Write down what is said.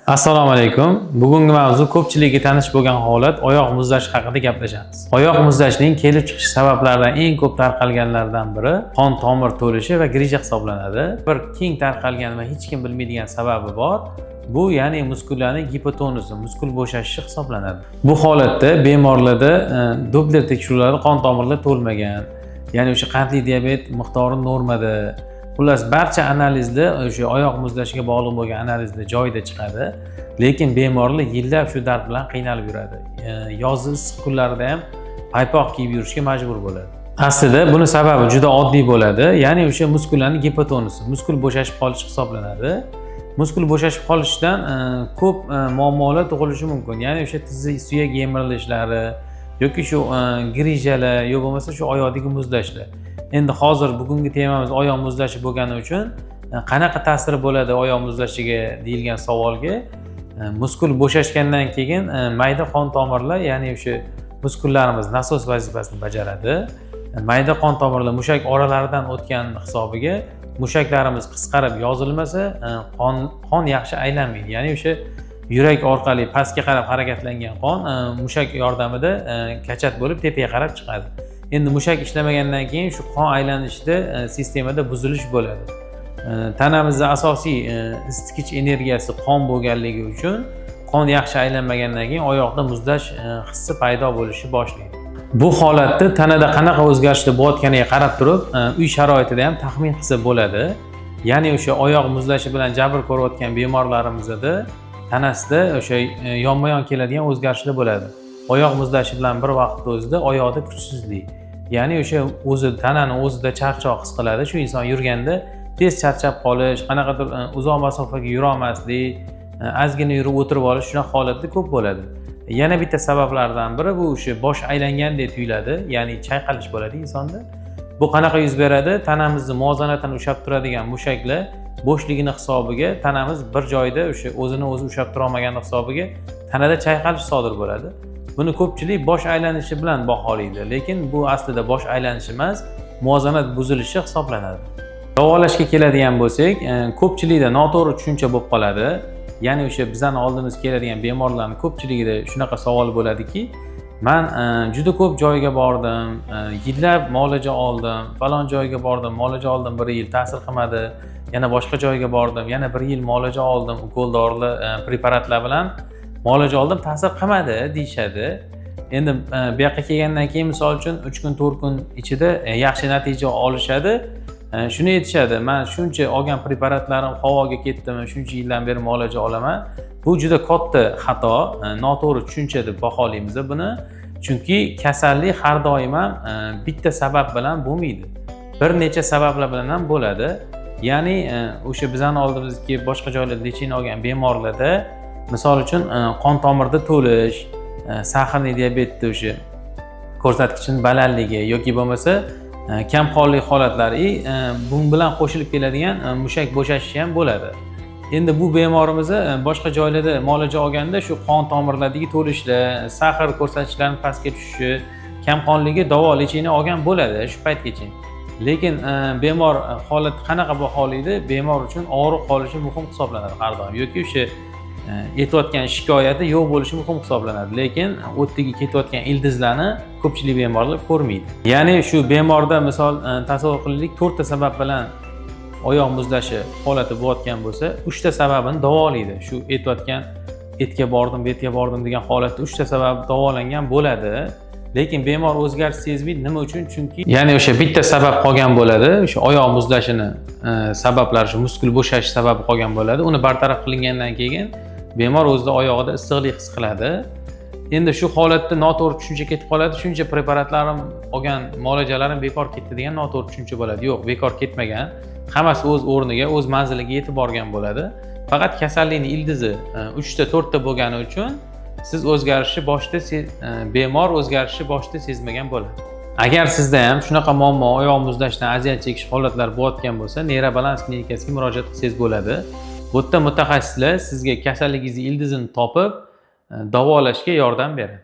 Assalomu alaykum. Bugungi mavzu ko'pchilikga tanish bo'lgan holat oyoq muzlashi haqida gaplashamiz. Oyoq muzlashining kelib chiqish sabablaridan eng ko'p tarqalganlardan biri qon tomir to'lishi va grija hisoblanadi. Bir keng tarqalgan va hech kim bilmaydigan sababi bor. Bu ya'ni muskullarning gipotonusi, muskul bo'shashishi hisoblanadi. Bu holatda bemorlarda Doppler tekshiruvlarida qon tomirlar to'lmagan, ya'ni o'sha qandli diabet miqdori normada. Xullas barcha analizda o'sha oyoq muzlashiga bog'liq bo'lgan analizda joyida chiqadi. Lekin bemorlar yillab shu dard bilan qiynalib yuradi. Yozgi issiq kunlarda ham paypoq kiyib yurishga majbur bo'ladi. Aslida buni sababi juda oddiy bo'ladi. Ya'ni o'sha muskullarning gipotonusi, muskul bo'shashib qolishi hisoblanadi. Muskul bo'shashib qolishidan ko'p muammolar tug'ilishi mumkin. Ya'ni o'sha tizza suyak yemirilishlari yoki shu grijalar yo bo'lmasa shu oyoqdagi muzlashlar. Endi hozir bugungi temamiz oyoq muzlashi bo'lgani uchun qanaqa ta'siri bo'ladi oyoq muzlashiga deyilgan savolga muskul bo'shashgandan keyin mayda qon tomirlar, ya'ni o'sha muskullarimiz nasos vazifasini bajaradi. Mayda qon tomirlar mushak oralaridan o'tgan hisobiga mushaklarimiz qisqarib yozilmasa qon yaxshi aylanmaydi. Ya'ni o'sha yurak orqali pastga qarab harakatlangan qon mushak yordamida kachat bo'lib tepaga qarab chiqadi. Endi mushak ishlamagandan keyin shu qon aylanishida sistemada buzilish bo'ladi. Tanamizda asosiy isitgich energiyasi qon bo'lganligi uchun qon yaxshi aylanmagandan keyin oyoqda muzlash hissi paydo bo'lishi boshlaydi. Bu holatda tanada qanaqa o'zgarishlar bo'layotganiga qarab turib, uy sharoitida ham taxmin qilsa bo'ladi. Ya'ni o'sha oyoq muzlashi bilan jabr ko'rayotgan bemorlarimizda tanasida o'sha yonma-yon keladigan o'zgarishlar bo'ladi. Oyoq muzlashi bilan bir vaqtda o'zida oyoqda kuchsizlik, ya'ni o'sha tanani o'zida charchoq his qiladi. Shu inson yurganda tez charchab qolish, qanaqadir uzoq masofaga yura olmaslik, ozgina yurib o'tirib olish shunaqa holatlar ko'p bo'ladi. Yana bitta sabablardan biri bu o'sha bosh aylangandek tuyuladi, ya'ni chayqalish bo'ladi insonda. Bu qanaqa yuz beradi? Tanamizni muvozanatini ushlab turadigan mushaklar bo'shligini hisobiga tanamiz bir joyda o'sha o'zini o'zi ushlab tura olmagani hisobiga tanada chayqalish sodir bo'ladi. Buni ko'pchilik bosh aylanishi bilan baholaydi, lekin bu aslida bosh aylanishi emas, muvozanat buzilishi hisoblanadi. Davolashga keladigan bo'lsak, ko'pchilikda noto'g'ri tushuncha bo'lib qoladi. Ya'ni o'sha bizning oldimizga keladigan bemorlarning ko'pchiligida shunaqa savol bo'ladiki, men juda ko'p joyga bordim, yillab muolaja oldim, falon joyga bordim, muolaja oldim, 1 yil ta'sir qilmadi. Yana boshqa joyga bordim, yana 1 yil muolaja oldim, ukol dorilar, preparatlar bilan muolaja oldim, ta'sir qilmadi deyshadi. Endi bu yoqqa kelgandan keyin misol uchun 3 kun, 4 kun ichida yaxshi natija olishadi. Shuni aytishadi, men shuncha olgan preparatlarim havoga ketdimi, shuncha yildan beri muolaja olaman. Bu juda katta xato, noto'g'ri tushuncha deb baholaymiz buni. Chunki kasallik har doim ham bitta sabab bilan bo'lmaydi. Bir necha sabablar bilan ham bo'ladi. Ya'ni o'sha bizning oldimizga boshqa joylarda lechina olgan bemorlarda misol uchun qon tomirda to'lish, sahrli diabetda o'sha ko'rsatkichning balandligi yoki bo'lmasa kamqonlik holatlari, bunun bilan qo'shilib keladigan mushak bo'shashishi ham bo'ladi. Endi bu bemorimiz boshqa joylarda muolaja olganda shu qon tomirlaridagi to'lishlar, sahr ko'rsatkichlarining pastga tushishi, kamqonligi davo lechina olgan bo'ladi shu paytgacha. Lekin bemor holat qanaqa baholaydi? Bemor uchun og'riq qolishi muhim hisoblanadi har doim yoki o'sha aytayotgan shikoyati yo'q bo'lishi muhim hisoblanadi. Lekin o'tdagi ketayotgan ildizlarni ko'pchilik bemorlar ko'rmaydi. Ya'ni shu bemorda misol tasavvur qilaylik, 4 ta sabab bilan oyoq muzlashi holati bo'layotgan bo'lsa, 3 ta sababini davolaydi. Shu aytayotgan etga bordim, betga bordim degan holatda 3 ta sabab davolangan bo'ladi. Lekin bemor o'zgarish sezmaydi. Nima uchun? Chunki ya'ni o'sha bitta sabab qolgan bo'ladi. O'sha oyoq muzlashini sabablari, shu muskul bo'shash sababi qolgan bo'ladi. Uni bartaraf qilingandan keyin bemor o'zida oyog'ida issiqlik his qiladi. Endi shu holatda noto'g'ri tushuncha ketib qoladi. Shuncha preparatlarim olgan, muolajalarim bekor ketdi degan noto'g'ri tushuncha bo'ladi. Yo'q, bekor ketmagan. Hammasi o'z o'rniga, o'z manziliga yetib borgan bo'ladi. Faqat kasallikning ildizi 3 ta, 4 ta bo'lgani uchun siz o'zgarishni boshda bemor o'zgarishni boshda sezmagan bo'ladi. Agar sizda ham shunaqa muammo, oyoq muzlashdan aziyat chekish holatlari bo'layotgan bo'lsa, Neyrobalans klinikasiga murojaat qilsangiz bo'ladi. Bu yerda mutaxassislar sizga kasalligingizni ildizini topib, davolashga yordam beradi.